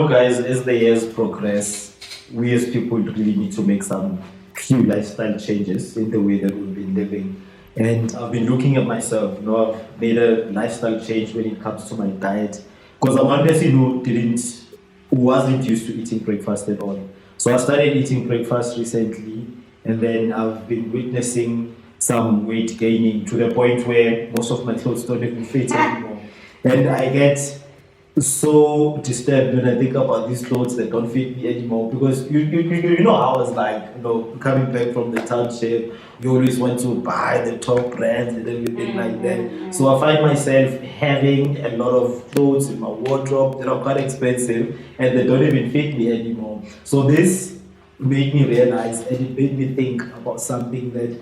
guys, as the years progress, we as people really need to make some few lifestyle changes in the way that we've been living. And I've been looking at myself, I've made a lifestyle change when it comes to my diet. Because I'm one person who wasn't used to eating breakfast at all. So I started eating breakfast recently, and then I've been witnessing some weight gaining to the point where most of my clothes don't even fit anymore. And I get so disturbed when I think about these clothes that don't fit me anymore because you know how it's like, coming back from the township, you always want to buy the top brands and everything like that. So I find myself having a lot of clothes in my wardrobe that are quite expensive and they don't even fit me anymore. So this made me realize and it made me think about something that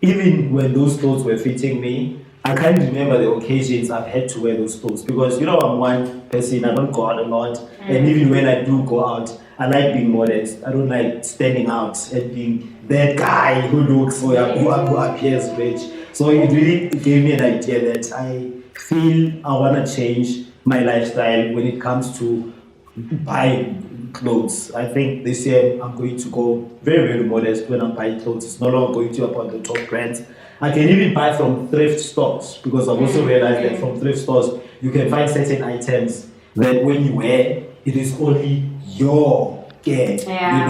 even when those clothes were fitting me, I can't remember the occasions I've had to wear those clothes because I'm one person, I don't go out a lot, and even when I do go out, I like being modest. I don't like standing out and being that guy who looks or who appears rich. So it really gave me an idea that I feel I want to change my lifestyle when it comes to buying clothes. I think this year I'm going to go very, very modest when I'm buying clothes. It's no longer going to be about the top brands. I can even buy from thrift stores because I've also realized that from thrift stores you can find certain items that when you wear, it is only your gear. You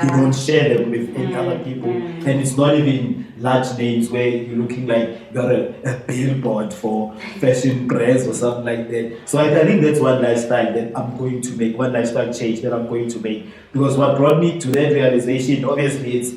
don't share them with any other people, and it's not even large names where you're looking like you're a billboard for fashion brands or something like that. So I think that's one lifestyle that I'm going to make, one lifestyle change that I'm going to make. Because what brought me to that realization, obviously, it's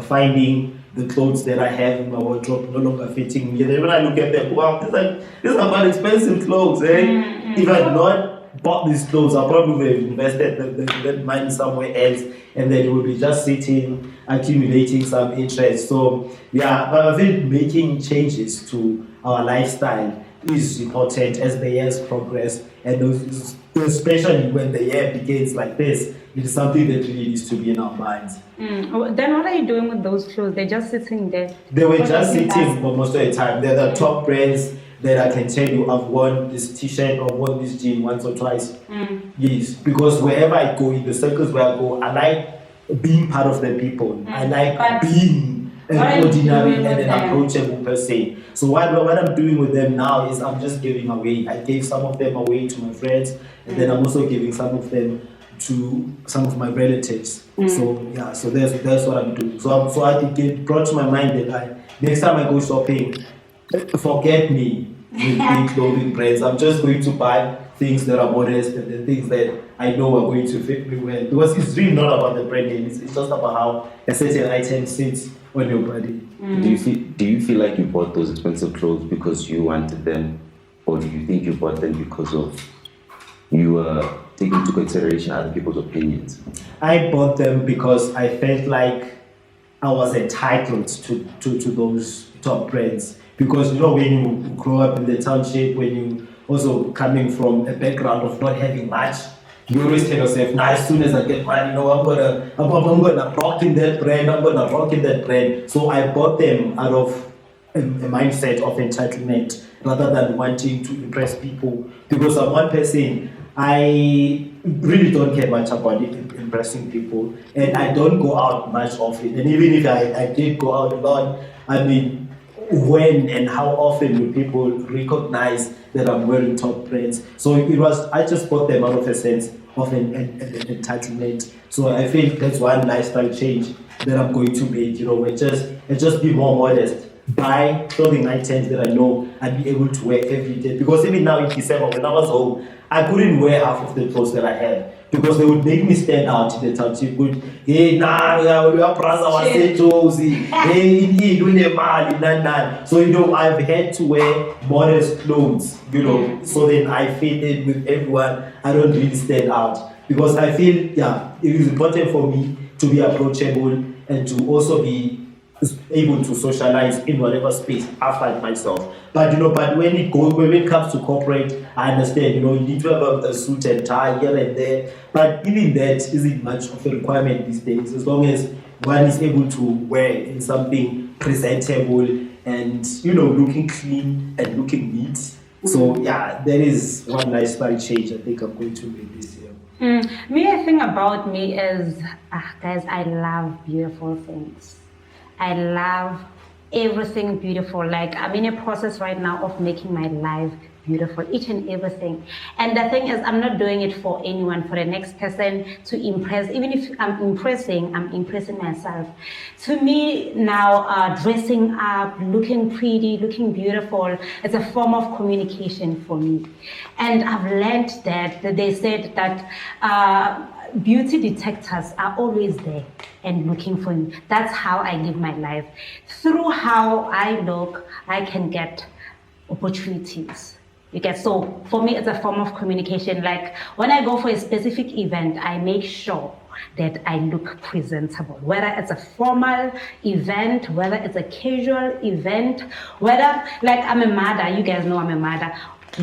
finding the clothes that I have in my wardrobe no longer fitting me. And then when I look at them, wow, these are quite expensive clothes, eh? If I had not bought these clothes, I probably would have invested that money somewhere else, and then it would be just sitting, accumulating some interest. So yeah, but I think making changes to our lifestyle is important as the years progress, and especially when the year begins like this, it is something that really needs to be in our minds. Then what are you doing with those clothes? They're just sitting there. They were just sitting for most of the time. They're the top brands that I can tell you I've worn this t-shirt or worn this jean once or twice. Yes, because wherever I go, in the circles where I go, I like being part of the people. I like being an ordinary and an approachable person. So what I'm doing with them now is I'm just giving away. I gave some of them away to my friends, and then I'm also giving some of them to some of my relatives. So yeah, so that's what I'm doing. So it brought to my mind that next time I go shopping, forget me with big clothing brands. I'm just going to buy things that are modest and the things that I know are going to fit me well. Because it's really not about the brand name. It's just about how a certain item sits on your body. Do you feel like you bought those expensive clothes because you wanted them, or do you think you bought them because of you were taking into consideration other people's opinions? I bought them because I felt like I was entitled to those top brands. Because when you grow up in the township, when you also coming from a background of not having much, you always tell yourself, as soon as I get money, I'm gonna rock in that brand, I'm gonna rock in that brand. So I bought them out of a mindset of entitlement rather than wanting to impress people. Because I'm one person, I really don't care much about impressing people, and I don't go out much often. And even if I did go out a lot, when and how often will people recognize that I'm wearing top brands? So I just bought them out of a sense of an entitlement. So I feel that's one lifestyle change that I'm going to make. Just be more modest. Buy clothing items that I know I'd be able to wear every day. Because even now in December, when I was home, I couldn't wear half of the clothes that I had because they would make me stand out in the township. Hey, so I've had to wear modest clothes, so then I fit in with everyone. I don't really stand out because I feel, it is important for me to be approachable and to also be able to socialize in whatever space I find myself. But when it comes to corporate, I understand, you need to have a suit and tie here and there. But even that isn't much of a requirement these days, as long as one is able to wear in something presentable and, looking clean and looking neat. So yeah, that is one lifestyle change I think I'm going to make this year. Me, I think about me is, guys, I love beautiful things. I love everything beautiful. Like, I'm in a process right now of making my life beautiful, each and everything. And the thing is, I'm not doing it for anyone, for the next person to impress. Even if I'm impressing myself. To me, now, dressing up, looking pretty, looking beautiful, it's a form of communication for me. And I've learned that they said that beauty detectors are always there and looking for me. That's how I live my life. Through how I look, I can get opportunities. You get, so for me, it's a form of communication. Like when I go for a specific event, I make sure that I look presentable, whether it's a formal event, whether it's a casual event, whether, like, I'm a mother, you guys know I'm a mother.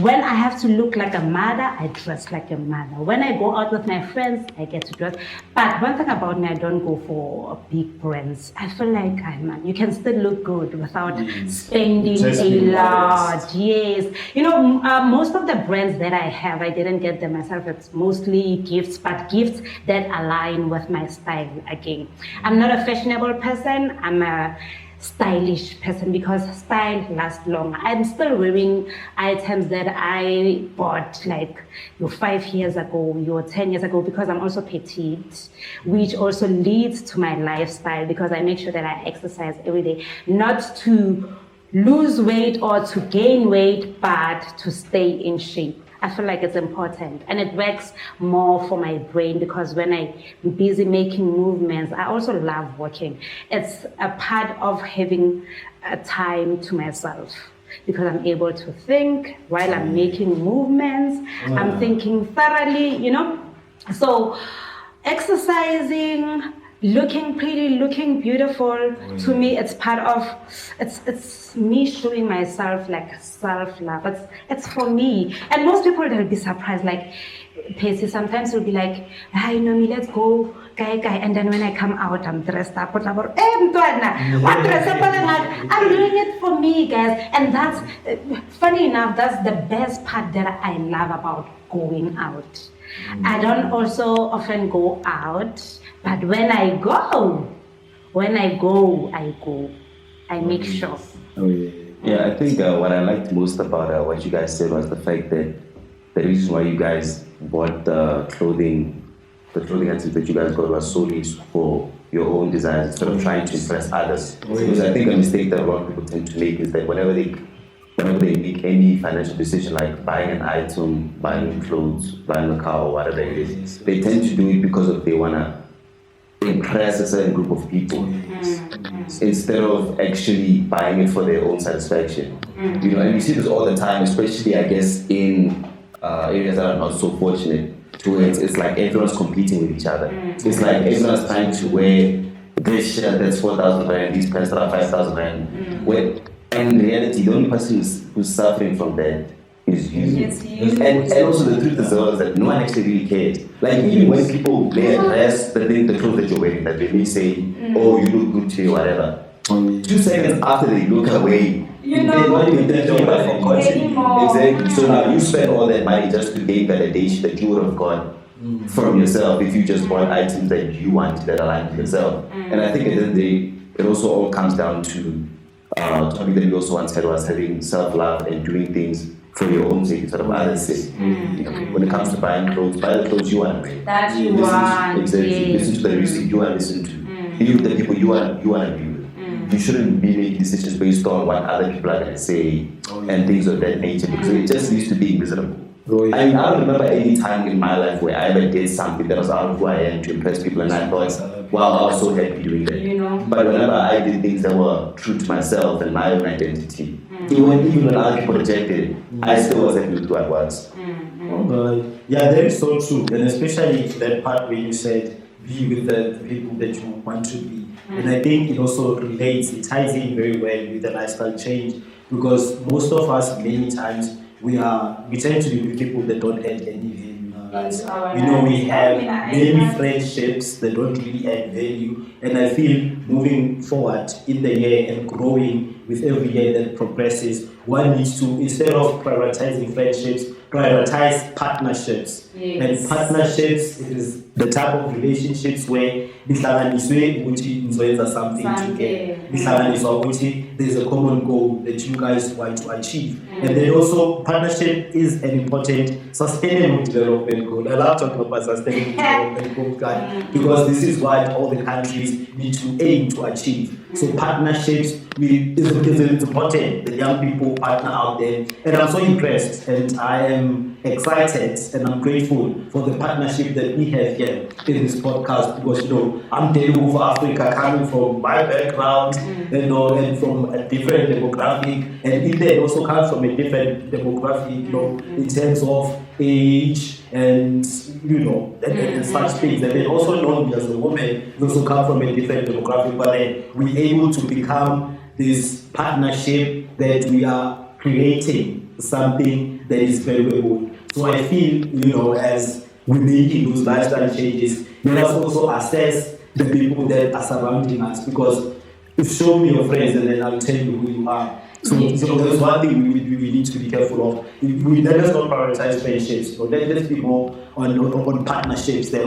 When I have to look like a mother, I dress like a mother. When I go out with my friends, I get to dress. But one thing about me, I don't go for big brands. I feel like, man, you can still look good without spending Just a be lot. modest. Yes. You know, most of the brands that I have, I didn't get them myself. It's mostly gifts, but gifts that align with my style again. I'm not a fashionable person. I'm a stylish person because style lasts long. I'm still wearing items that I bought like 5 years ago, 10 years ago, because I'm also petite, which also leads to my lifestyle because I make sure that I exercise every day, not to lose weight or to gain weight, but to stay in shape. I feel like it's important and it works more for my brain because when I'm busy making movements, I also love walking. It's a part of having a time to myself because I'm able to think while I'm making movements. I'm thinking thoroughly, you know. So exercising, looking pretty, looking beautiful, to me it's part of, it's me showing myself like self-love. It's for me. And most people, they'll be surprised, like Pacey sometimes will be like, hi Nomi, let's go, guy. And then when I come out, I'm dressed up. What about, what dress up? I'm doing it for me, guys. And that's, funny enough, that's the best part that I love about going out. I don't also often go out, but when I go, I make sure. Oh, yeah. Yeah, I think what I liked most about what you guys said was the fact that the reason why you guys bought the clothing items that you guys got was solely for your own desires instead of trying to impress others. Because I think a mistake that a lot of people tend to make is that whenever they make any financial decision like buying an item, buying clothes, buying a car or whatever it is, they tend to do it because of they wanna impress a certain group of people instead of actually buying it for their own satisfaction. You know, and you see this all the time, especially I guess in areas that are not so fortunate to where it's like everyone's competing with each other. It's like everyone's trying to wear this shirt that's 4,000 rand, these pants that are 5,000 rand. Where in reality, the only person who's suffering from that is you. It's you. And also the truth is that no one actually really cares. Like even when people wear a dress, the clothes that you're wearing, that they may say, oh, you look good today, whatever. 2 seconds after they look away, You know, they're not even thinking about it anymore. Exactly. So now you spend all that money just to gain validation that you would have got from yourself if you just bought items that you want that align with yourself. And I think at the end of the day, it also all comes down to topic that we also once had was having self-love and doing things for your own sake instead of others' sake. You know, when it comes to buying clothes, buy the clothes you want to wear. That you Listen to- want, Exactly. yes. Listen to the music you want to listen to. Be with the people you want to be with. You shouldn't be making decisions based on what other people are going to say and things of that nature because it just leads to being miserable. Oh, yeah. I mean, I don't remember any time in my life where I ever did something that was out of who I am to impress people and I thought, wow, I was so happy doing that. You know. But whenever I did things that were true to myself and my own identity, even when other people rejected it, I still was happy with who I was. Yeah, that is so true, and especially that part where you said be with the people that you want to be. And I think it also relates, it ties in very well with the lifestyle change because most of us, many times, we tend to be with people that don't add any value in our lives. You know, we have many friendships that don't really add value, and I feel moving forward in the year and growing with every year that progresses, one needs to, instead of prioritizing friendships prioritize partnerships. Yes. And partnerships is the type of relationships where nihlanganiswe ukuthi nizoyenza something together. Nihlanganiswa ukuthi there's a common goal that you guys want to achieve. And then also partnership is an important sustainable development goal. I love talking about sustainable development goals, guys, because this is what all the countries need to aim to achieve. So partnerships is important. The young people partner out there, and I'm so impressed, and I am excited, and I'm grateful for the partnership that we have here in this podcast. Because I'm dealing with Africa, coming from my background, and from a different demographic, and Eden also comes from a different demographic, in terms of age and and such things. And then also know me as a woman, we also come from a different demographic, but then we're able to become this partnership that we are creating something that is valuable. So I feel, as we're making those lifestyle changes, let us also assess the people that are surrounding us, because show me your friends and then I'll tell you who you are. So there's one thing we need to be careful of. Let us not prioritize friendships. Let's be more on partnerships. That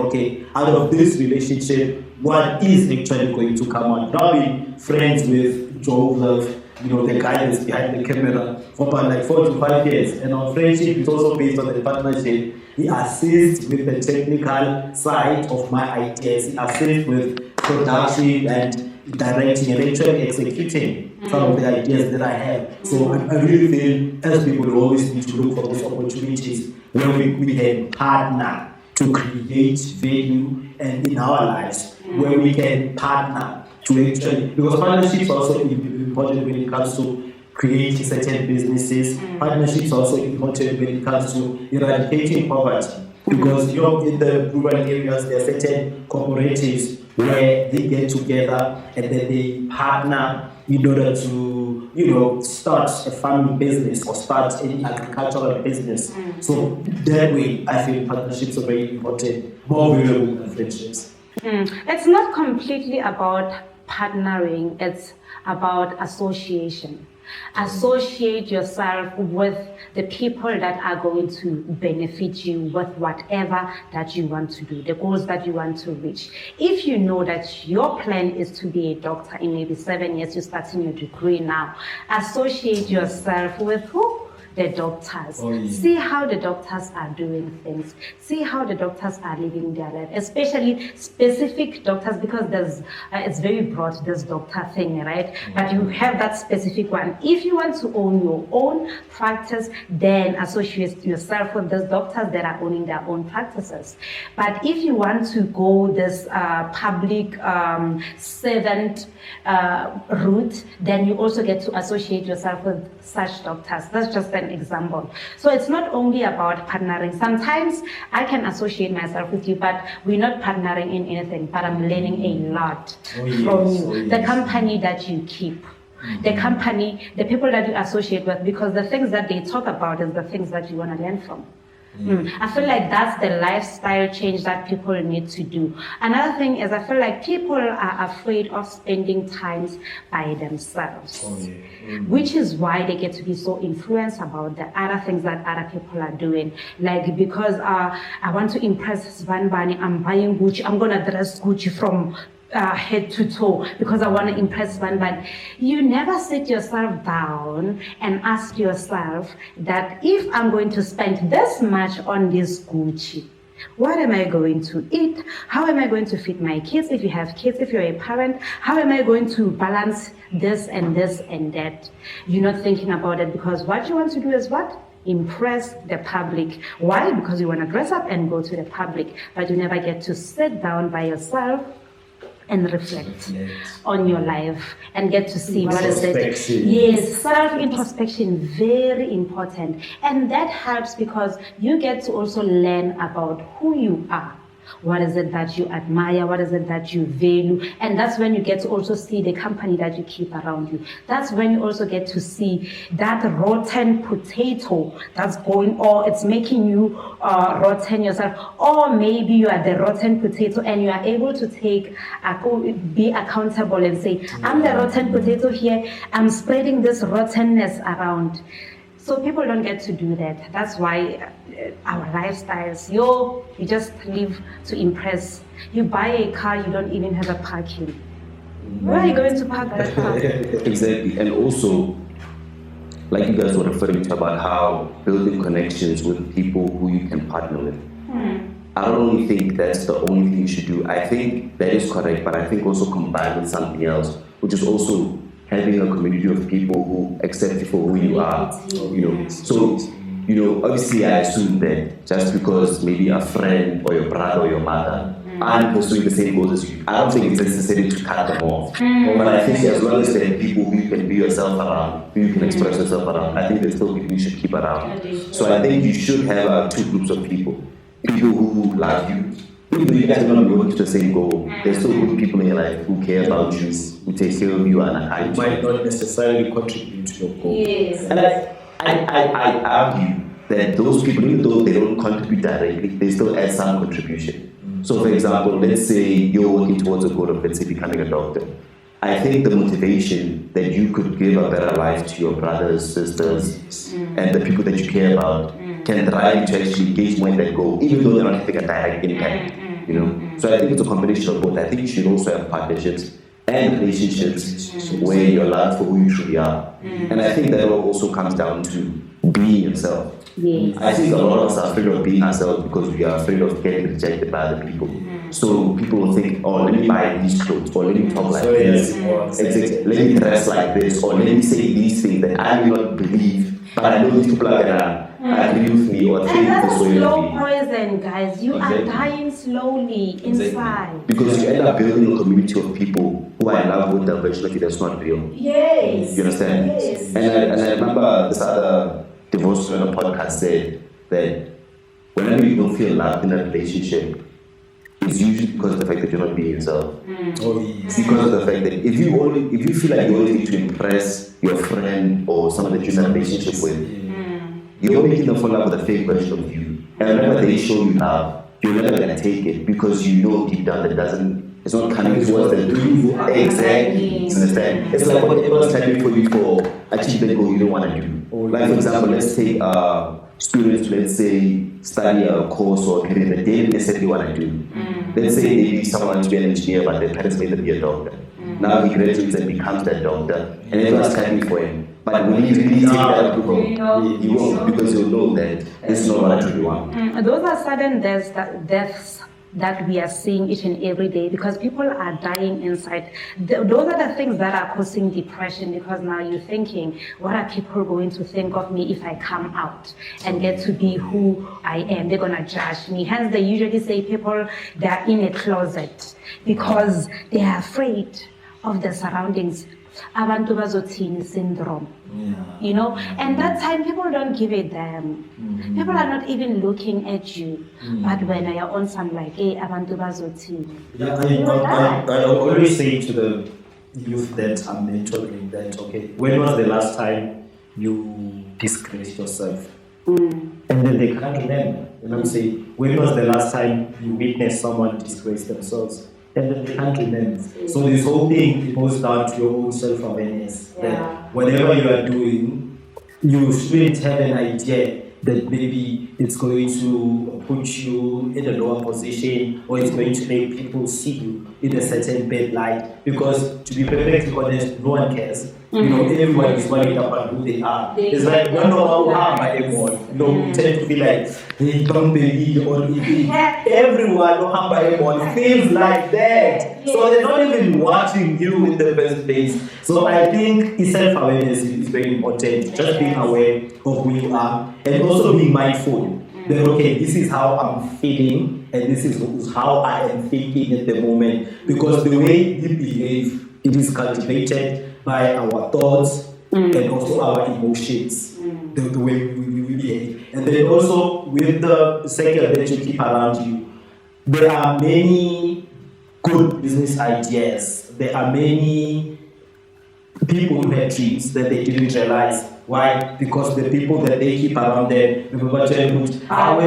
out of this relationship, what is actually going to come out? Not be friends with Joe Love, the guy that's behind the camera for about like 4 to 5 years. And our friendship is also based on the partnership. He assists with the technical side of my ideas. He assists with production and directing and actually executing some of the ideas that I have. So I really feel as people we always need to look for those opportunities where we can partner to create value and in our lives, where we can partner to actually, because partnerships are also important when it comes to creating certain businesses. Partnerships are also important when it comes to eradicating poverty. Because in the rural areas there are certain cooperatives where they get together and then they partner in order to start a farming business or start any agricultural business. So that way I feel partnerships are very important, more valuable than friendships. It's not completely about partnering, it's about association. Associate yourself with the people that are going to benefit you with whatever that you want to do, the goals that you want to reach. If you know that your plan is to be a doctor in maybe 7 years, you're starting your degree now, associate yourself with who? The doctors. See how the doctors are doing things. See how the doctors are living their life, especially specific doctors, because it's very broad, this doctor thing, right? But you have that specific one. If you want to own your own practice, then associate yourself with those doctors that are owning their own practices. But if you want to go this public servant route, then you also get to associate yourself with such doctors. That's just an example. So it's not only about partnering. Sometimes I can associate myself with you, but we're not partnering in anything, but I'm learning a lot from you. The company that you keep, the company, the people that you associate with, because the things that they talk about is the things that you want to learn from. I feel like that's the lifestyle change that people need to do. Another thing is I feel like people are afraid of spending time by themselves, which is why they get to be so influenced about the other things that other people are doing. Like, because I want to impress Svanbani, I'm buying Gucci, I'm going to dress Gucci from head to toe because I want to impress one, but you never sit yourself down and ask yourself that if I'm going to spend this much on this Gucci, what am I going to eat? How am I going to feed my kids? If you have kids, if you're a parent, how am I going to balance this and this and that? You're not thinking about it, because what you want to do is what? Impress the public. Why? Because you want to dress up and go to the public, but you never get to sit down by yourself and reflect on your life and get to see what is it. Yes, self-introspection, very important. And that helps because you get to also learn about who you are. What is it that you admire? What is it that you value? And that's when you get to also see the company that you keep around you. That's when you also get to see that rotten potato that's going, or it's making you rotten yourself. Or maybe you are the rotten potato and you are able to be accountable and say, I'm the rotten potato here. I'm spreading this rottenness around. So people don't get to do that. That's why our lifestyles, you just live to impress. You buy a car, you don't even have a parking. Where are you going to park that car? Exactly. And also, like you guys were referring to about how building connections with people who you can partner with. I don't only think that's the only thing you should do. I think that is correct, but I think also combined with something else, which is also having a community of people who accept you for who you are. So, obviously I assume that just because maybe a friend or your brother or your mother aren't pursuing the same goals as you, I don't think it's necessary to cut them off. But I think as long as there are people who you can be yourself around, who you can express yourself around, I think there's still people you should keep around. So I think you should have two groups of people. People who love you, even though you guys are not working to the same goal, there's still good people in your life who care about you, who take care of you, and are kind to you. Might not necessarily contribute to your goal. Yes. And I argue that those people, even though they don't contribute directly, they still add some contribution. So, for example, let's say you're working towards a goal of, let's say, becoming a doctor. I think the motivation that you could give a better life to your brothers, sisters, and the people that you care about can drive you to actually engage more in that goal, even though they're not having a direct impact. So I think it's a combination of both. I think you should also have partnerships and relationships where you're loved for who you truly are. And I think that all also comes down to being yourself. Yes. I think a lot of us are afraid of being ourselves because we are afraid of getting rejected by other people. So people will think, oh, let me buy these clothes, or let me talk like this, exactly. Let me dress like this, or let me say these things that I do not believe, but I know these people are gonna agree with me or think And that's this way slow of me. poison, guys. You are dying slowly inside. Because you end up building a community of people who are in love with the version of you that's not real. Yes. You understand? Yes. And I remember this other divorce on a podcast said that whenever you don't feel loved in a relationship, it's usually because of the fact that you're not being yourself. It's because of the fact that if you feel like you only need to impress your friend or someone that you're in a relationship with, you're making them fall in love with a fake version of you. And whenever they show you love, you're never gonna take it because you know deep down that it's not coming towards the exactly. You understand? It's like what everyone's telling for you for achieving the goal you don't want to do. Like for example, let's take students, let's say, study a course or a career that they didn't necessarily want to do. Let's say maybe someone wants to be an engineer, but their parents made them be a doctor. Now he graduates and becomes that doctor, and everyone's clapping for him. But when he really takes that goal, he won't, because he'll know that this is not what I truly want. Those are sudden deaths that we are seeing each and every day because people are dying inside. Those are the things that are causing depression because now you're thinking, what are people going to think of me if I come out and get to be who I am? They're going to judge me. Hence, they usually say people, they're in a closet because they are afraid of the surroundings. Abantu bazothini syndrome. And that time people don't give a damn. People are not even looking at you. But when you're on some like, hey, abantu bazothini. I always say to the youth that I'm mentoring that, okay, when was the last time you disgraced yourself? And then they can't remember. And I'm saying, when was the last time you witnessed someone disgrace themselves? And then they can't remember. So this whole thing goes down to your own self-awareness. That whatever you are doing, you shouldn't have an idea that maybe it's going to put you in a lower position or it's going to make people see you in a certain bad light. Because to be perfectly honest, no one cares. Everyone is worried about who they are. It's like, we don't know how harm I am. We tend to be like, they don't believe or everyone no harm by everyone feels like that. So they're not even watching you in the first place. So I think self-awareness is very important. Just being aware of who you are and also being mindful that, okay, this is how I'm feeling and this is how I am thinking at the moment. Because the way we behave, it is cultivated by our thoughts and also our emotions, the way we behave. And then also with the circle that you keep around you, there are many good business ideas. There are many people who had dreams that they didn't realize. Why? Because the people that they keep around them, remember telling them, business. And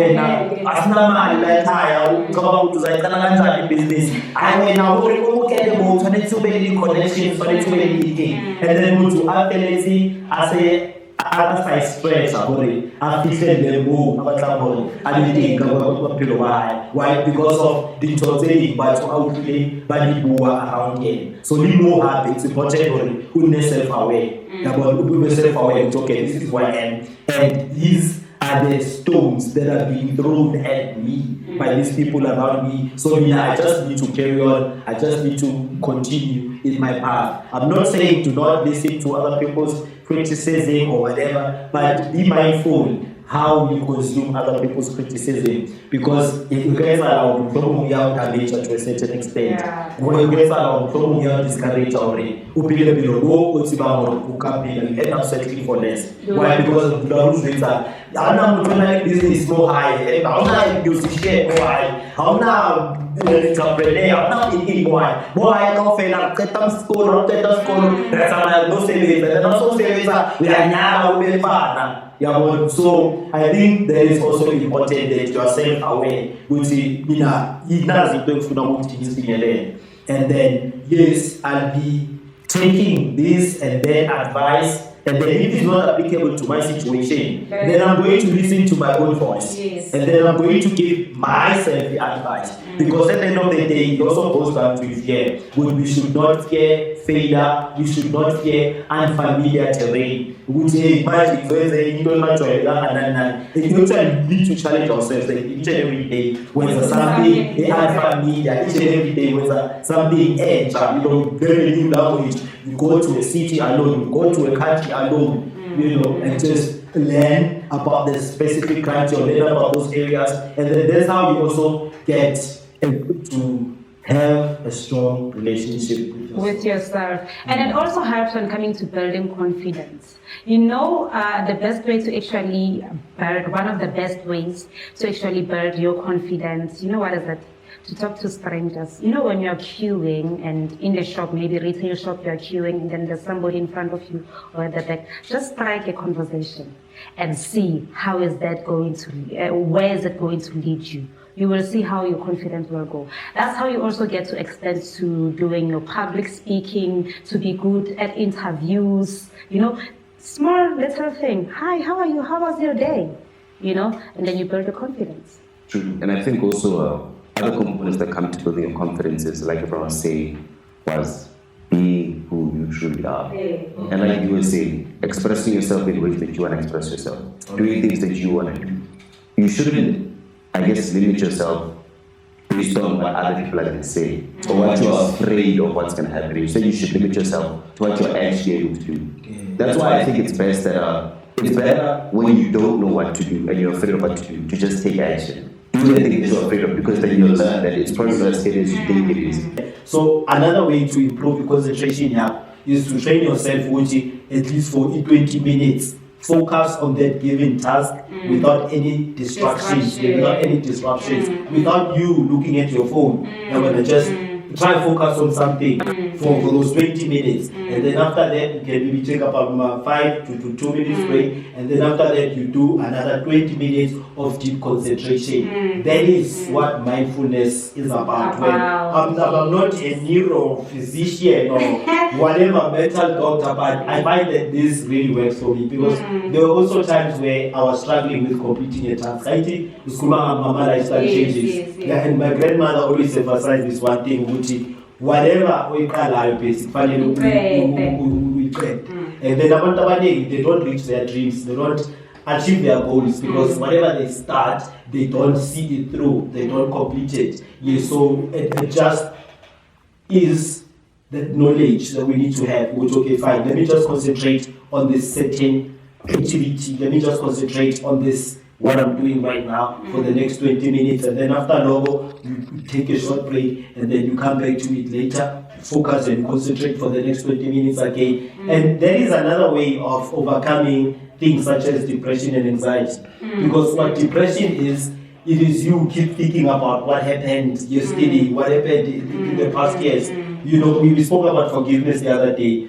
then to I say, other side stress hore a fihle le mo a batla hore a le teng ka bophelo ba hae. Why? Because of the dintho tse ding batho a utlwile ba di bua around him. So le mo hape it's important hore o nne self-aware. O be self-aware, it's okay, this is who I am, and these are the stones that are being thrown at me by these people around me. So I just need to carry on. I just need to continue in my path. I'm not saying to not listen to other people's criticism or whatever, but be mindful how you consume other people's criticism, because if you guys are out damage to a certain extent, when you guys are out discourage already, you end up settling for less. Why? Because of the rules that this is so high, how now you share why, how now entrepreneur, how now thinking why I don't fail up, get them school, that's why no savings, and also savings we are now with partner. Yeah, so I think that is also important that you are self-aware, which and then yes, I'll be taking this and then advice, and then if it's not applicable to my situation, then I'm going to listen to my own voice, and then I'm going to give myself the advice, because at the end of the day, it also goes back to fear. We should not fear failure, we should not fear unfamiliar terrain. We say, you need to challenge ourselves each and every day. When there's something unfamiliar, each and every day, when there's something edge, learn a new language, you go to a city alone, you go to a country alone, and just learn about the specific country or learn about those areas, and then that's how you also get to have a strong relationship with yourself. And it also helps when coming to building confidence. The best way to actually build, one of the best ways to actually build your confidence, what is it? To talk to strangers. When you're queuing and in the shop, maybe retail shop, you're queuing and then there's somebody in front of you or at the back, just strike a conversation and see how is that going to, where is it going to lead you. You will see how your confidence will go. That's how you also get to extend to doing your public speaking, to be good at interviews, small little thing. Hi, how are you? How was your day? And then you build the confidence. True. And I think also other components that come to building your confidence is, like everyone was saying, was being who you truly are. And like you were saying, expressing yourself in ways that you want to express yourself, doing things that you want to do. You shouldn't, I guess, limit yourself based on what other people are going to say or what you're afraid of what's going to happen. You said you should limit yourself to what you're actually able to do. That's why I think it's best that it's better when you don't know what to do and you're afraid of what to do, to just take action. Do the thing that you're afraid of, because then you'll learn that it's probably not as scary as you think it is. So another way to improve your concentration here is to train yourself at least for 20 minutes. Focus on that given task without any distractions, without you looking at your phone. You're going to just try to focus on something for those 20 minutes. And then after that, you can maybe take about 5 to 2 minutes break. And then after that, you do another 20 minutes of deep concentration. That is what mindfulness is about. I'm not a neurophysician or whatever mental doctor, but I find that this really works for me, because there were also times where I was struggling with completing a task. I think mama lifestyle changes. And my grandmother always emphasized this one thing, whatever we call our basic family, we pray. And then they don't reach their dreams, they don't achieve their goals, because whatever they start, they don't see it through, they don't complete it. Yeah, so it just is the knowledge that we need to have, which, okay, fine, let me just concentrate on this certain activity, let me just concentrate on this, what I'm doing right now, for the next 20 minutes, and then after logo, you take a short break, and then you come back to it later, focus and concentrate for the next 20 minutes again. And that is another way of overcoming things such as depression and anxiety. Because what depression is, it is you keep thinking about what happened yesterday, what happened in the past years. We spoke about forgiveness the other day.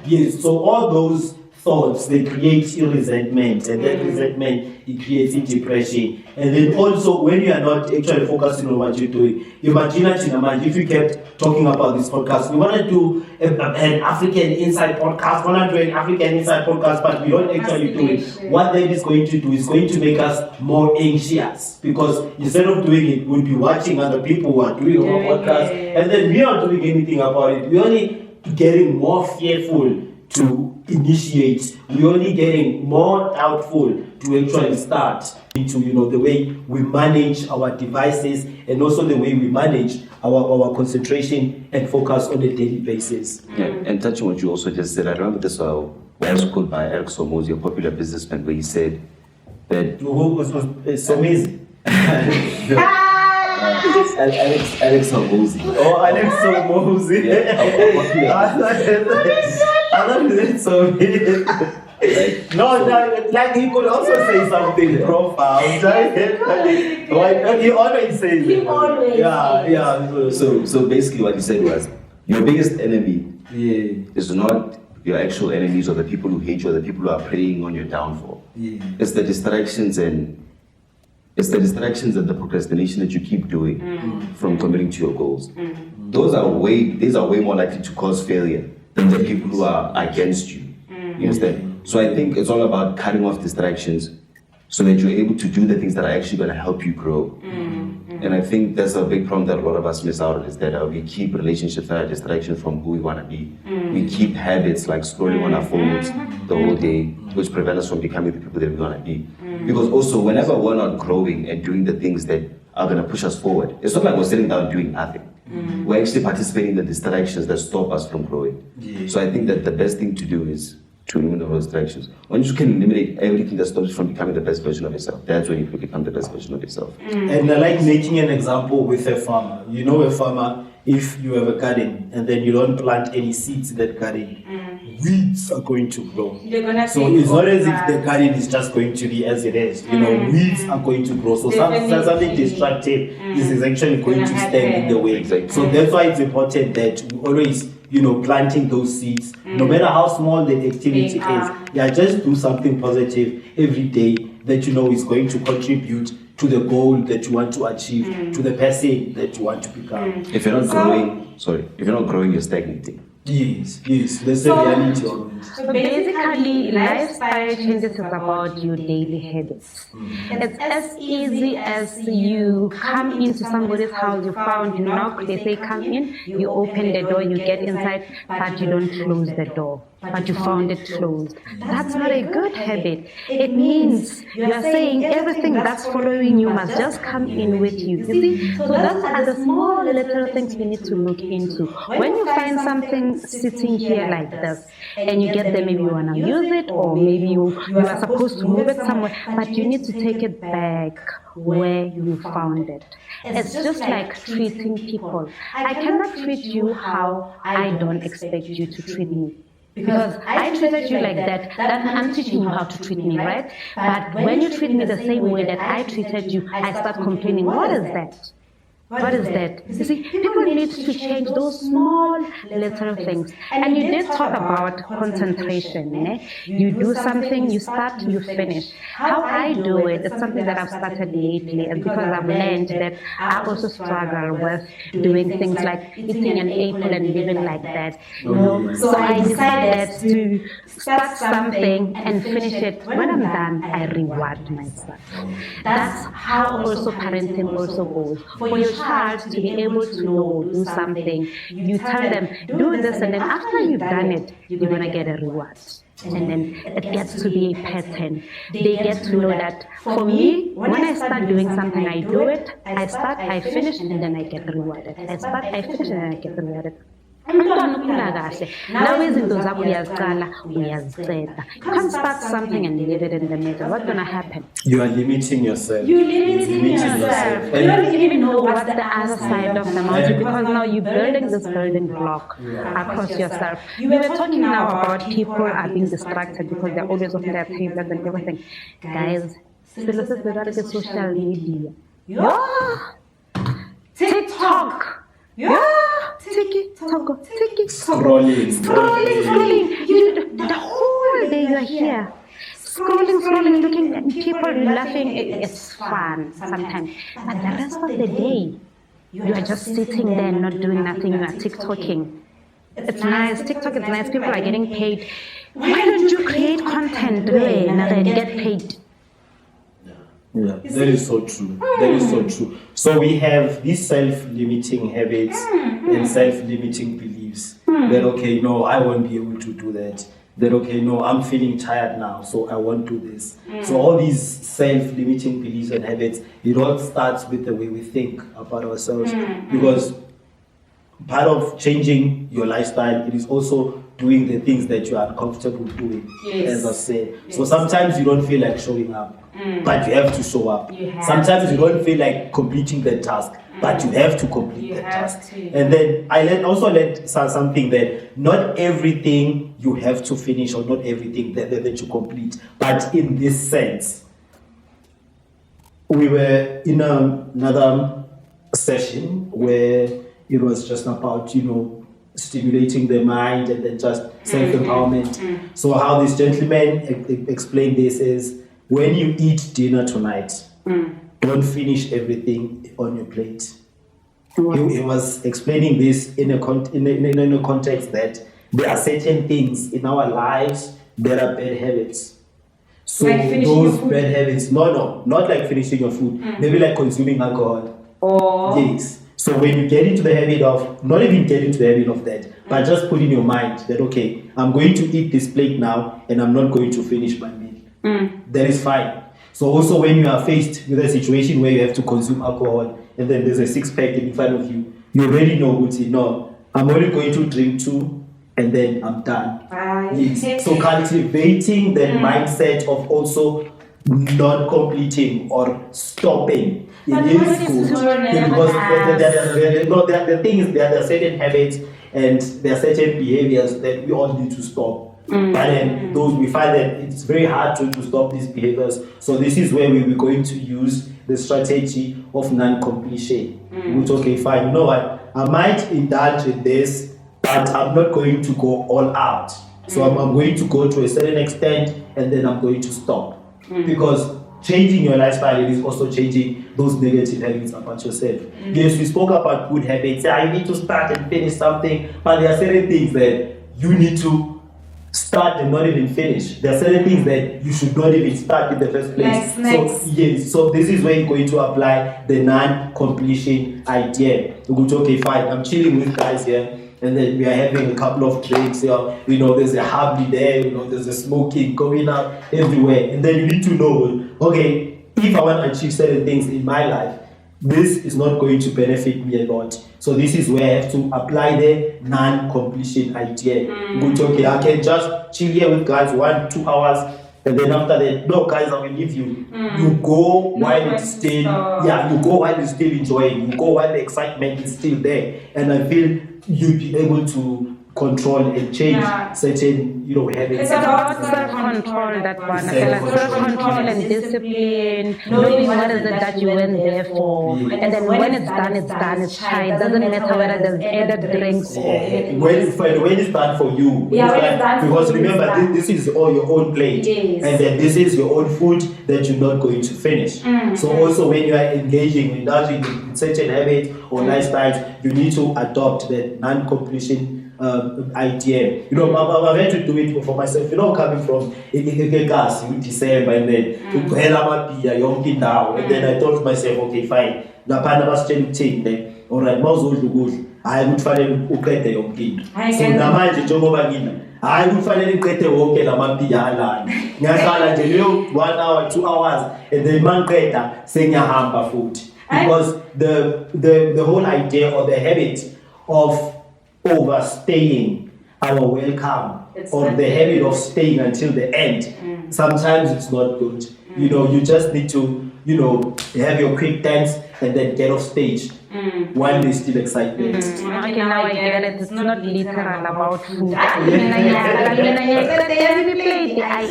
Yes, so all those thoughts, they create resentment, and that resentment, it creates depression. And then also, when you are not actually focusing on what you're doing, imagine if you kept talking about this podcast, we want to do an African Insight podcast, we want to do an African Insight podcast, but we don't actually do it. What that is going to do is going to make us more anxious, because instead of doing it, we'll be watching other people who are doing our podcast, and then we are not doing anything about it. We're only getting more fearful to initiate. We're only getting more doubtful to actually start into, the way we manage our devices, and also the way we manage our concentration and focus on a daily basis. Yeah, and touching what you also just said, I remember this when I was quoted by Eric Somosi, a popular businessman, where he said that Who was so amazing? Alex Somosi. Oh, Alex Somosi. I thought that's so amazing. No, like he could also say something profound. He always says it. Yeah. So basically what he said was, your biggest enemy is not your actual enemies or the people who hate you or the people who are preying on your downfall. It's the distractions and the procrastination that you keep doing from committing to your goals. These are way more likely to cause failure than the people who are against you. You understand? So I think it's all about cutting off distractions so that you're able to do the things that are actually going to help you grow. And I think that's a big problem that a lot of us miss out on, is that we keep relationships that are distraction from who we want to be. We keep habits like scrolling on our phones the whole day, which prevent us from becoming the people that we want to be. Because also, whenever we're not growing and doing the things that are going to push us forward, it's not like we're sitting down doing nothing. We're actually participating in the distractions that stop us from growing. So I think that the best thing to do is to eliminate those distractions. Once you can eliminate everything that stops you from becoming the best version of yourself, that's when you can become the best version of yourself. And I like making an example with a farmer. You know, a farmer, if you have a garden and then you don't plant any seeds in that garden, weeds are going to grow. So it's not as if the garden is just going to be as it is. Weeds are going to grow. So something destructive is actually going to stand in the way. Exactly. So that's why it's important that we always, planting those seeds, no matter how small the activity is, just do something positive every day that is going to contribute to the goal that you want to achieve, to the person that you want to become. If you're not growing, you're stagnating. Yes, that's the reality of it. So basically, lifestyle changes is about your daily habits. It's as easy as you come into somebody's house, you found, you knock, they say come in, you open the door, you get inside, but you don't close the door. But you found it closed. That's not a good habit. It means you are saying everything that's following you must just come in with you. You see? So those are the small little things we need to look into. When you find something sitting here like this, and you get there, maybe you want to use it, or maybe you are supposed to move it somewhere, but you need to take it back where you found it. It's just like treating people. I cannot treat you how I don't expect you to treat me. Because I treated you like that, I'm teaching you how to treat me, right? But when you treat me the same way that I treated you, I start complaining. What is that? What is that? You see, people need to change those small little things. And you did talk about concentration. You do something, you start, you finish. How I do it is something that I've started lately, and because I've learned that I also struggle with doing things like eating an apple and living like that. So I decided to start something and finish it. When I'm done, I reward myself. That's how also parenting also goes. For your child to be able to know, do something, you tell them, do this, and then after you've done it, you're going to get a reward. And then it gets to be a pattern. They get to know that for me, when I start doing something, I do it, I start, I finish, and then I get rewarded. I start, I finish, and then I get rewarded. Now izinto zakho uyaziqala uyaziceda. You can't start something and leave it in the middle. What's going to happen? You are limiting yourself. You're limiting yourself. You don't even know what's the other side of the mountain, because now you're building this building block across yourself. We were talking now about people are being distracted because they're always on their tablets and everything. Guys, social media. TikTok. TikTok. Scrolling. The whole day you're here. Scrolling, looking at people laughing, it's fun sometimes. But the rest of the day, you are just sitting there not doing nothing, you are TikToking. It's nice, TikTok is nice, people are getting paid. Why don't you create content and get paid? Yeah, that is so true. That is so true. So we have these self-limiting habits and self-limiting beliefs that, okay, no, I won't be able to do that. That, okay, no, I'm feeling tired now, so I won't do this. So all these self-limiting beliefs and habits, it all starts with the way we think about ourselves. Because part of changing your lifestyle, it is also doing the things that you are uncomfortable doing, as I said. So sometimes you don't feel like showing up, but you have to show up. Sometimes you don't feel like completing the task, but you have to complete the task. And then I also learned something that not everything you have to finish or not everything that you complete, but in this sense, we were in another session where it was just about, stimulating the mind and then just self-empowerment. So how this gentleman explained this is, when you eat dinner tonight, don't finish everything on your plate. He was explaining this in a context that there are certain things in our lives that are bad habits. So like those bad habits, not like finishing your food, maybe like consuming alcohol. Yes. So when you get into the habit of, not even get into the habit of that, but just put in your mind that, okay, I'm going to eat this plate now and I'm not going to finish my meal. That is fine. So also when you are faced with a situation where you have to consume alcohol and then there's a six-pack in front of you, you already know, no, I'm only going to drink 2 and then I'm done. Yes. So cultivating that mindset of also not completing or stopping. It is good because the thing is there are certain habits and there are certain behaviors that we all need to stop. But then those we find that it's very hard to stop these behaviors. So this is where we're going to use the strategy of non-completion. Which, okay, fine, you know what? I might indulge in this, but I'm not going to go all out. So I'm going to go to a certain extent and then I'm going to stop. Because changing your lifestyle, it is also changing those negative habits about yourself. Yes, we spoke about good habits. Yeah, you need to start and finish something, but there are certain things that you need to start and not even finish. There are certain things that you should not even start in the first place. Next. So yes, so this is where you're going to apply the non-completion idea. You go to, okay, fine, I'm chilling with guys here. And then we are having a couple of drinks here. There's a hobby there, there's a smoking going out everywhere. And then you need to know, okay, if I want to achieve certain things in my life, this is not going to benefit me a lot. So this is where I have to apply the non-completion idea. Good, okay, I can just chill here with guys 1-2 hours, and then after that, no guys, I will leave you. You go while it's still, you go while you're still enjoying. You go while the excitement is still there, and I feel you'll be able to control and change certain, habits. It's about self-control, that one. Self-control and discipline, knowing what is it that you went there for. And then when it's done, it's fine. It doesn't matter whether there's added drinks or anything. When it's done for you. When it's done because for you, remember, this is all your own plate. Yes. And then this is your own food that you're not going to finish. So also when you are indulging in certain habits or lifestyles, you need to adopt that non-completion idea. I've had to do it for myself. Coming from gas in December and then and then I thought to myself, okay, fine. All right, hayi kufanele uqede yonke into. So namanje njengoba ngina hayi kufanele iqede wonke lamaphiya alana. Ngiyahlala nje leyo 1 hour 2 hours and then mangiqeda sengiyahamba futhi. Because the whole idea or the habit of overstaying our welcome or the habit of staying until the end, sometimes it's not good. You just need to have your quick dance and then get off stage while there's still excitement. Okay, now I get it. It's not literal about food. I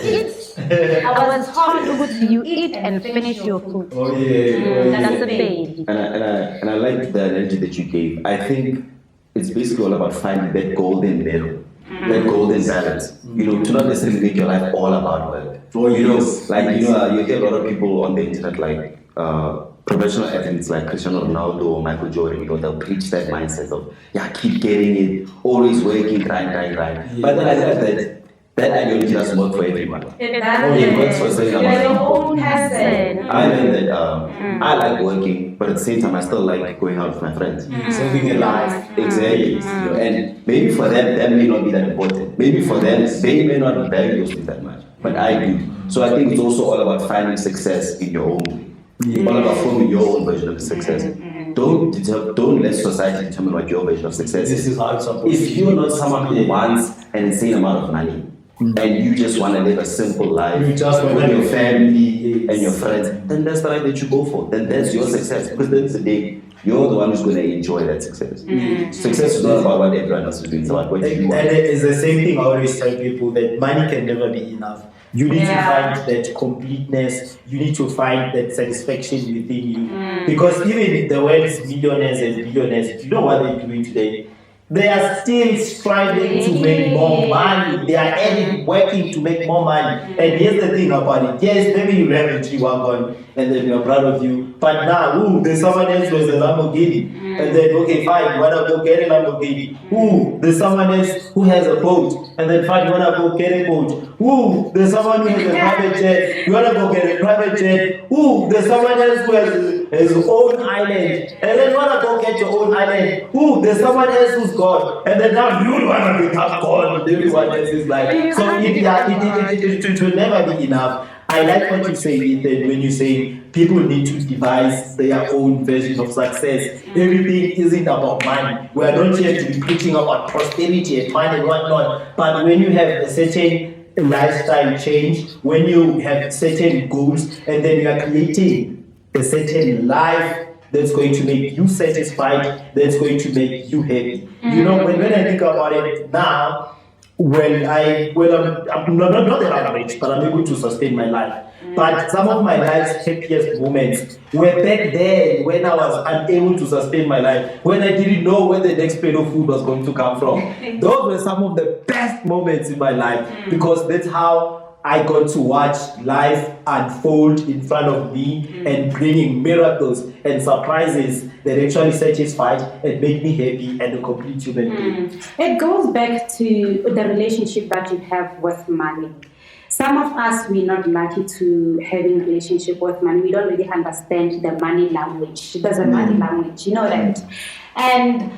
eat. I was told you eat and finish your food. Oh yeah. That's a baby. And I like the energy that you gave. I think it's basically all about finding that golden middle. That golden balance. You know, to not necessarily make your life all about work. Oh, You know, yes. like you hear a lot of people on the internet, like professional athletes like Cristiano Ronaldo or Michael Jordan. You know, they'll preach that mindset of keep getting it, always working, grind. But then I realized that ideology doesn't work for everyone. It works for certain You're amount of your people. own person. I learned that I like working, but at the same time, I still like going out with my friends. Living a life. Exactly. You know, and maybe for them, that may not be that important. Maybe for them, they may not value those things that much. But I do. So I think it's also all about finding success in your own way. All about forming your own version of success. Don't let society determine what your version of success This is. is how it's supposed If you're not someone who wants an insane amount of money, and you just want to live a simple life You just with wanna your live- family and your Yes. friends, then that's the life that you go for. Then that's your success. Because at the end of the day, you're the one who's going to enjoy that success. Success is not about what everyone else is doing, it's about what you And want. it's the same thing I always tell people, that money can never be enough. You need to find that completeness, you need to find that satisfaction within you. Because even the world's millionaires and billionaires, you know what they're doing today? They are still striving to make more money. They are working to make more money. And here's the thing about it. Yes, maybe you have a G-Wagon and then you're proud of you. But now, there's someone else who has a Lamborghini. And then, okay, fine, you want to go get a Lamborghini. There's someone else who has a boat. And then, fine, you want to go get a boat. There's someone who has a private jet. You want to go get a private jet. There's someone else who has his own island. And then you want to go get your own island. There's someone else who's God. And then now you want to become God. Everyone else is like. So it will never be enough. I like what you say, Ethan, when you say people need to devise their own version of success. Everything isn't about money. We are not here to be preaching about prosperity and money and whatnot. But when you have a certain lifestyle change, when you have certain goals, and then you are creating a certain life that's going to make you satisfied, that's going to make you happy. You know, when I think about it now, I'm not that I'm rich, but I'm able to sustain my life. But some of my life's happiest moments were back then when I was unable to sustain my life, when I didn't know where the next plate of food was going to come from. Those were some of the best moments in my life, because that's how I got to watch life unfold in front of me and bringing miracles and surprises that actually satisfied and make me happy and a complete human being. It goes back to the relationship that you have with money. Some of us, we're not lucky to having a relationship with money. We don't really understand the money language. There's a money language, you know that. And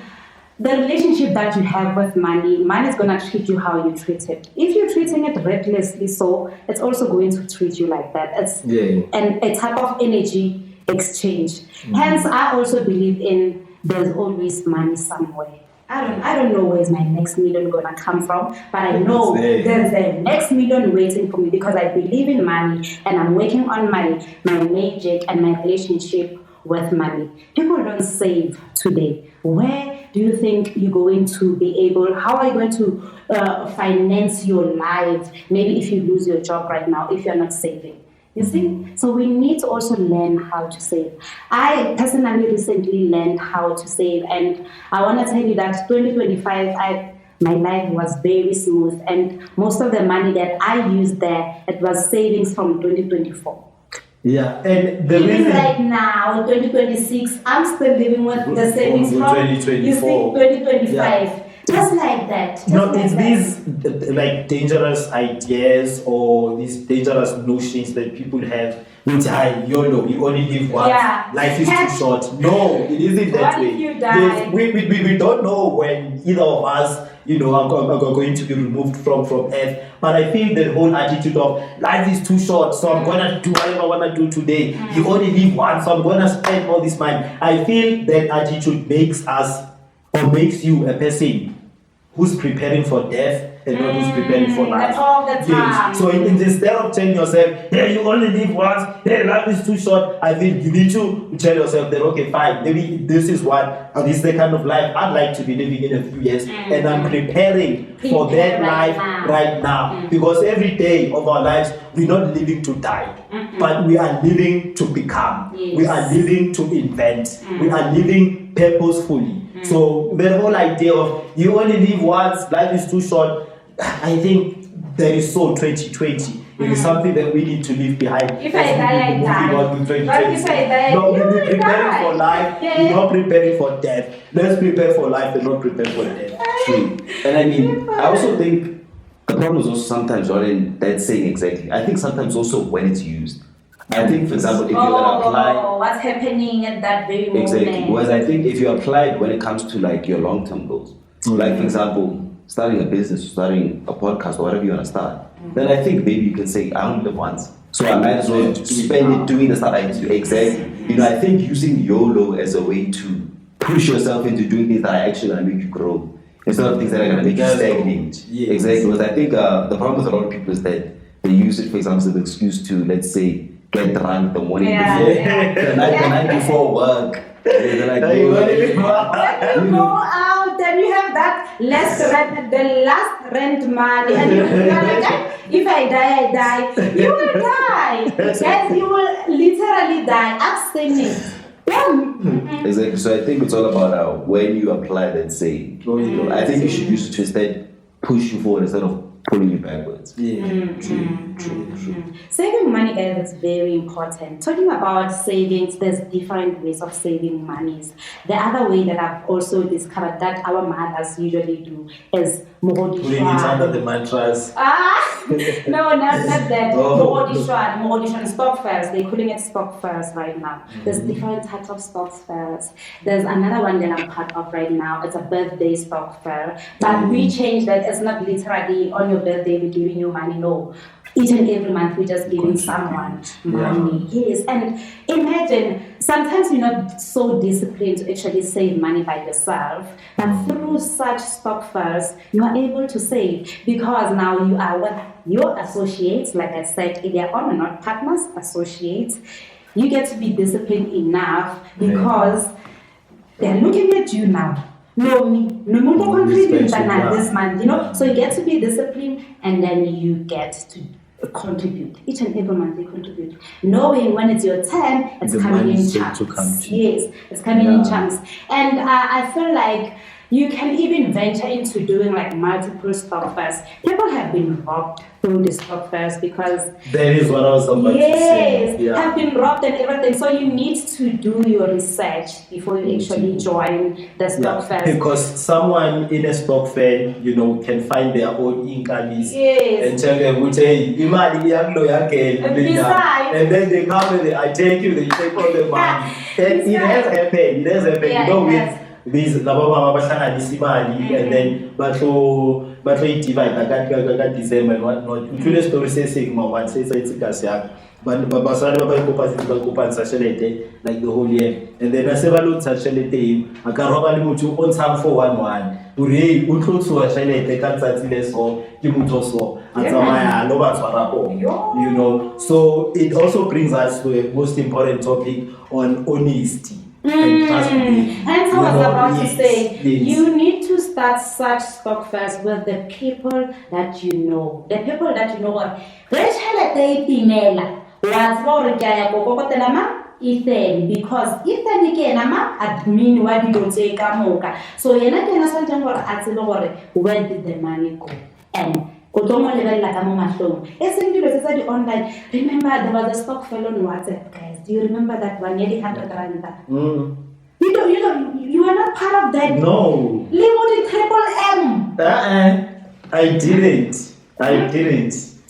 the relationship that you have with money is going to treat you how you treat it. If you're treating it recklessly, so it's also going to treat you like that. It's and a type of energy exchange. Hence, I also believe in there's always money somewhere. I don't know where's my next million gonna come from, but I know there's the next million waiting for me, because I believe in money and I'm working on my magic and my relationship with money. People don't save today. Where do you think you're going to be able, how are you going to finance your life? Maybe if you lose your job right now, if you're not saving. You see? So we need to also learn how to save. I personally recently learned how to save, and I want to tell you that 2025, my life was very smooth, and most of the money that I used there, it was savings from 2024. Yeah, and the Even reason right now, 2026, I'm still living with the savings from 2024. You see, 2025. Yeah. Just like that. it's these like dangerous ideas or these dangerous notions that people have, which are YOLO, you only live once, life is too short. No, it isn't that What way. if you die? We don't know when either of us, are going to be removed from earth. But I feel the whole attitude of life is too short, so I'm gonna do whatever I wanna do today. You only live once, so I'm gonna spend all this money. I feel that attitude makes us, or makes you, a person who's preparing for death and not who's preparing for life. all the time. Yes. So instead of telling yourself, hey, you only live once, hey, life is too short, I think you need to tell yourself that, okay, fine, maybe this is the kind of life I'd like to be living in a few years, and I'm preparing for that life right now. Because every day of our lives, we're not living to die, but we are living to become. Yes. We are living to invent. We are living purposefully. So the whole idea of you only live once, life is too short, I think that is so 2020. It is something that we need to leave behind. If I die, I die. But if I die, no, you we're will preparing die. for life. Yeah. We're not preparing for death. Let's prepare for life and not prepare for death. True. And I mean, I also think the problem is also sometimes not in that saying exactly. I think sometimes also when it's used. I think, for example, if you're gonna apply what's happening at that very moment? exactly, whereas I think if you apply it when it comes to like your long-term goals, like for example, starting a business, starting a podcast, or whatever you wanna start, then I think maybe you can say I only live once, so I might as well spend it doing the stuff I do. Exactly. You know, I think using YOLO as a way to push yourself into doing things that are actually gonna make you grow instead of things that are gonna make you stagnate. Yes. Exactly. Because I think the problem with a lot of people is that they use it, for example, as an excuse to, let's say, get drunk the morning before, the night before work. And they're like, Hey, what is it? When you go out and you have that the last rent money, and you're like, if I die, I die. You will die. Yes, you will literally die. I've seen it. Yeah. Exactly. So I think it's all about when you apply that saying. You know, I think you should use it to instead push you forward instead of pulling you backwards. Yeah, true. Saving money, guys, is very important. Talking about savings, there's different ways of saving monies. The other way that I've also discovered that our mothers usually do is Putting it under the mattress. No, not that. Oh. Mogodishwan stock fairs. They're calling it stock fairs right now. There's different types of stock fairs. There's another one that I'm part of right now. It's a birthday stock fair. But we changed that. It's not literally on your birthday we're giving you money. No. Each and every month we're just giving someone money. Yes. And imagine, sometimes you're not so disciplined to actually save money by yourself. But through such stock fairs, you are able to save because now you are with your associates, like I said earlier on, and not partners, associates. You get to be disciplined enough because they're looking at you now. No, no more contribute than this month, you know. So you get to be disciplined, and then you get to contribute. Each and every month they contribute, knowing when it's your turn, it's coming in chunks. Yes, it's coming in chunks, and I feel like you can even venture into doing like multiple stock fairs. People have been robbed through the stock fairs because that is what I was about to say. Have been robbed and everything. So you need to do your research before you actually join the stock fairs. Because someone in a stock fair, you know, can find their own income and tell them, hey, Besides, and then they come and I take you, they take all the money. And it has happened. Yeah, you know, with these and then but divide December and whatnot. The story says one says it's a but like the whole year. And then I say I can rob on time for 1 Uri utlotsuwa tšhelete ka tsatsi le so ke motho so a tsamaya lo ba tshwara poo. You know, so it also brings us to a most important topic on honesty. And hence I was about to say, you need to start such stock fairs with the people that you know. The people that you know are Ethan, because Ethan again admin why did take a so yena something where did the money go? And Kotomo level like a moment home. It's online. Remember there was a stock fellow on WhatsApp, guys. Do you remember that one? Nearly 100 rand. You are not part of that. No. Live with triple M. I didn't.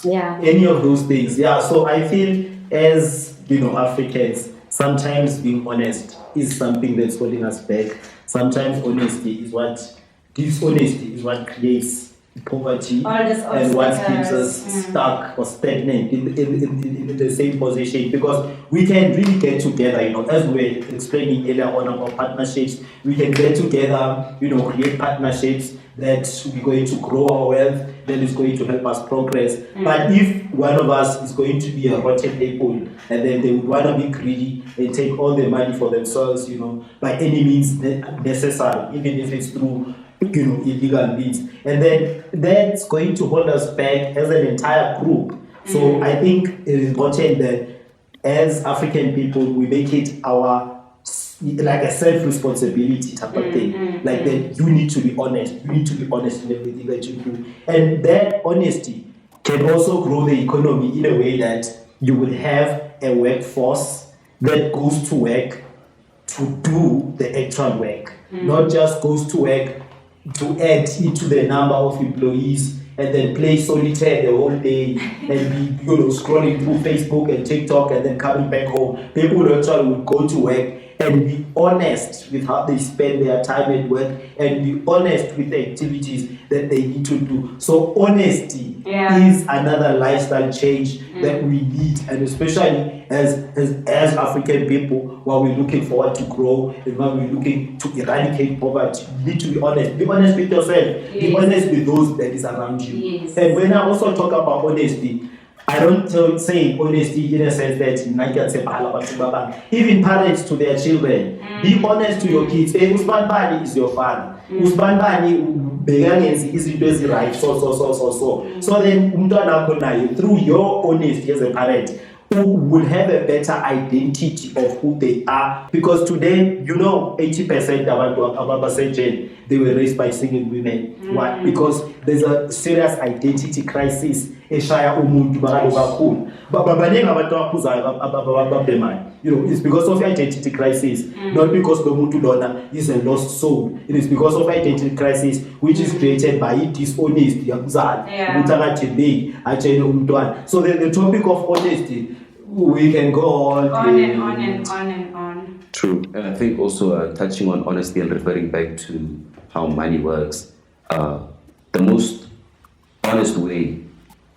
Yeah. Any of those things. Yeah. So I feel as Africans, sometimes being honest is something that's holding us back. Sometimes dishonesty is what creates poverty All these and what keeps us obstacles. stuck or stagnant in the same position, because we can really get together, as we were explaining earlier on about partnerships. We can get together, create partnerships that we're going to grow our wealth, that is going to help us progress. But if one of us is going to be a rotten apple, and then they would want to be greedy and take all the money for themselves, by any means necessary, even if it's through illegal means, and then that's going to hold us back as an entire group. So I think it is important that as African people we make it our like a self-responsibility type of thing, like that you need to be honest. You need to be honest in everything that you do, and that honesty can also grow the economy in a way that you will have a workforce that goes to work to do the actual work, not just goes to work to add into the number of employees and then play solitaire the whole day and be scrolling through Facebook and TikTok and then coming back home. People actually would go to work and be honest with how they spend their time at work and be honest with the activities that they need to do. So honesty is another lifestyle change that we need, and especially as African people, while we're looking forward to grow and while we're looking to eradicate poverty, you need to be honest. Be honest with yourself. Be honest with those that is around you. And when I also talk about honesty, I don't say honesty in a sense that even parents to their children, be honest to your kids. Hey, Usman Bani is your father. Usman Bani is it right? So then through your honesty as a parent, who will have a better identity of who they are, because today 80% of they were raised by single women. Why? Because there's a serious identity crisis. It's because of identity crisis, not because the Muntu Dona is a lost soul. It is because of identity crisis which is created by dishonesty. So the topic of honesty, we can go on and on. True. And I think also touching on honesty and referring back to how money works, the most honest way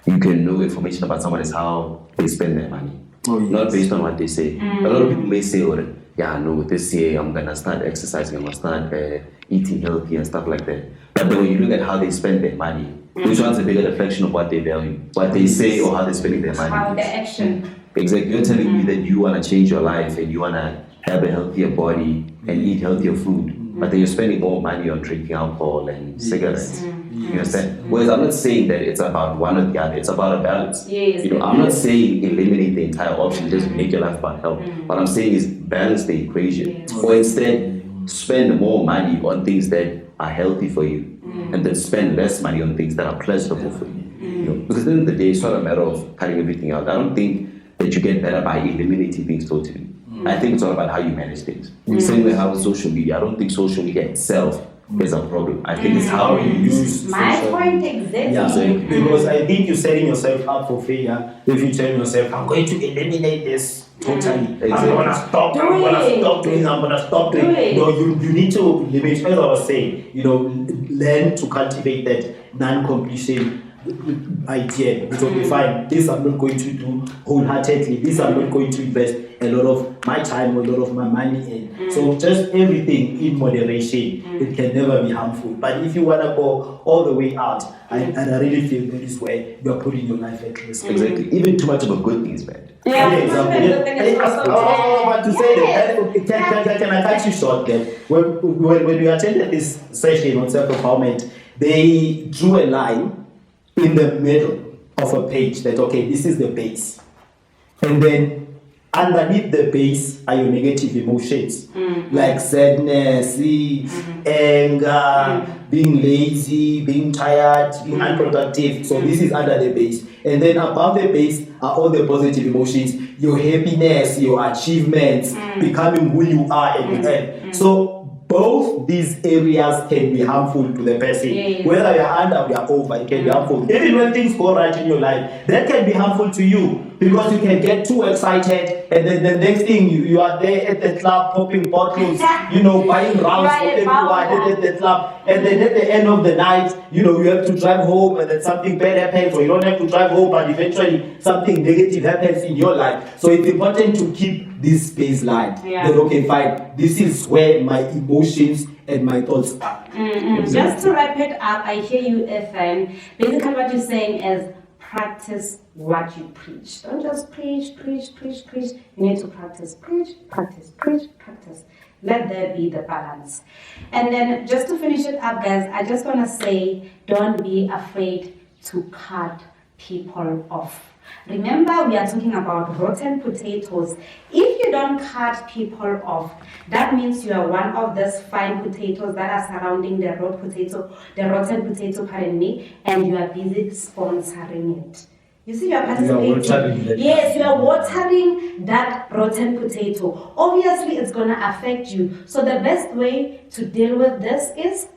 you can know information about someone is how they spend their money. Not based on what they say. A lot of people may say, this year I'm going to start exercising, I'm going to start eating healthy and stuff like that. But when you look at how they spend their money, which one's a bigger reflection of what they value? What they say or how they're spending their money? How the action. Exactly. You're telling me that you want to change your life and you want to have a healthier body and eat healthier food, but then you're spending more money on drinking alcohol and cigarettes. You understand? Whereas I'm not saying that it's about one or the other, it's about a balance. I'm not saying eliminate the entire option, just make your life about health. What I'm saying is balance the equation. Or instead, spend more money on things that are healthy for you and then spend less money on things that are pleasurable for you. Because at the end of the day, it's not a matter of cutting everything out. I don't think that you get better by eliminating things totally. I think it's all about how you manage things. Same way how with social media, I don't think social media itself is a problem. I think it's how you use my point exactly. Yeah, because I think you're setting yourself up for failure if you tell yourself, I'm going to eliminate this totally. Exactly. I'm going to stop doing it. No, you need to limit, as I was saying, learn to cultivate that non-completion idea. It will be fine. This I'm not going to do wholeheartedly. This I'm not going to invest a lot of my time or a lot of my money in. So just everything in moderation. It can never be harmful. But if you want to go all the way out, and I really feel that is where you're putting your life at risk. Exactly. Even too much of a good thing is bad. Exactly. To say that, can I cut you short then? When we attended this session on self-empowerment, they drew a line in the middle of a page that, okay, this is the base. And then underneath the base are your negative emotions, like sadness, anger, being lazy, being tired, being unproductive. So this is under the base. And then above the base are all the positive emotions, your happiness, your achievements, becoming who you are at the end. So both these areas can be harmful to the person. Yes. Whether you're under or you're over, it can be harmful. Even when things go right in your life, that can be harmful to you because you can get too excited, and then the next thing you are there at the club popping bottles, buying rounds for everyone at the club, and then at the end of the night, you have to drive home, and then something bad happens, or you don't have to drive home, but eventually something negative happens in your life. So it's important to keep this baseline. Yeah. That okay, fine, this is where my emotions and my thoughts are. Just to wrap it up, I hear you, Ethan. Basically, what you're saying is practice what you preach. Don't just preach. You need to practice. Preach. Let there be the balance. And then just to finish it up, guys, I just want to say, don't be afraid to cut people off. Remember, we are talking about rotten potatoes. If you don't cut people off, that means you are one of those fine potatoes that are surrounding the rotten potato, and you are busy sponsoring it. You see, you are participating. Yes, you are watering that rotten potato. Obviously, it's going to affect you. So the best way to deal with this is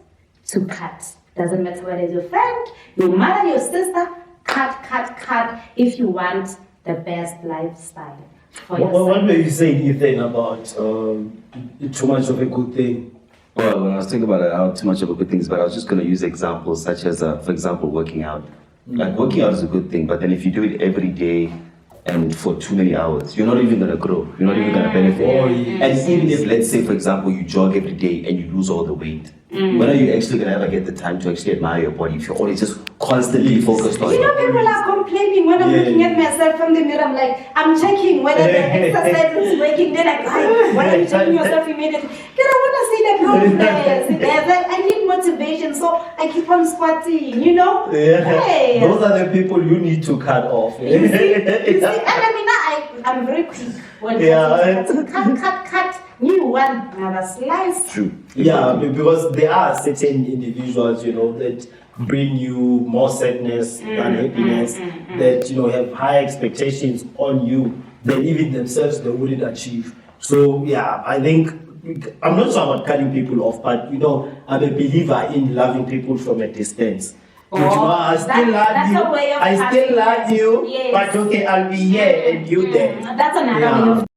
to cut. Doesn't matter whether it's your friend, your mother, your sister. Cut if you want the best lifestyle for yourself. What were you saying, Ethan, about too much of a good thing? Well, when I was thinking about it, how too much of a good thing is, but I was just going to use examples such as, for example, working out. Like, working out is a good thing, but then if you do it every day and for too many hours, you're not even going to grow. You're not even going to benefit. And even if, let's say, for example, you jog every day and you lose all the weight, when are you actually going to ever get the time to actually admire your body if you're always just constantly focused on it? People are complaining when I'm looking at myself from the mirror. I'm like, I'm checking whether the exercise is working. They're like, why are you checking yourself immediately? Because I want to see the progress. I need motivation, so I keep on squatting, Yeah. Hey. Those are the people you need to cut off. You see? And I mean, I'm very quick when cut. New one, another slice. True. Yeah, because there are certain individuals, that bring you more sadness than happiness, that, have high expectations on you that even themselves they wouldn't achieve. So, yeah, I think, I'm not sure about cutting people off, but, I'm a believer in loving people from a distance. I still love you, Yes. but okay, I'll be here and you there. That's another way of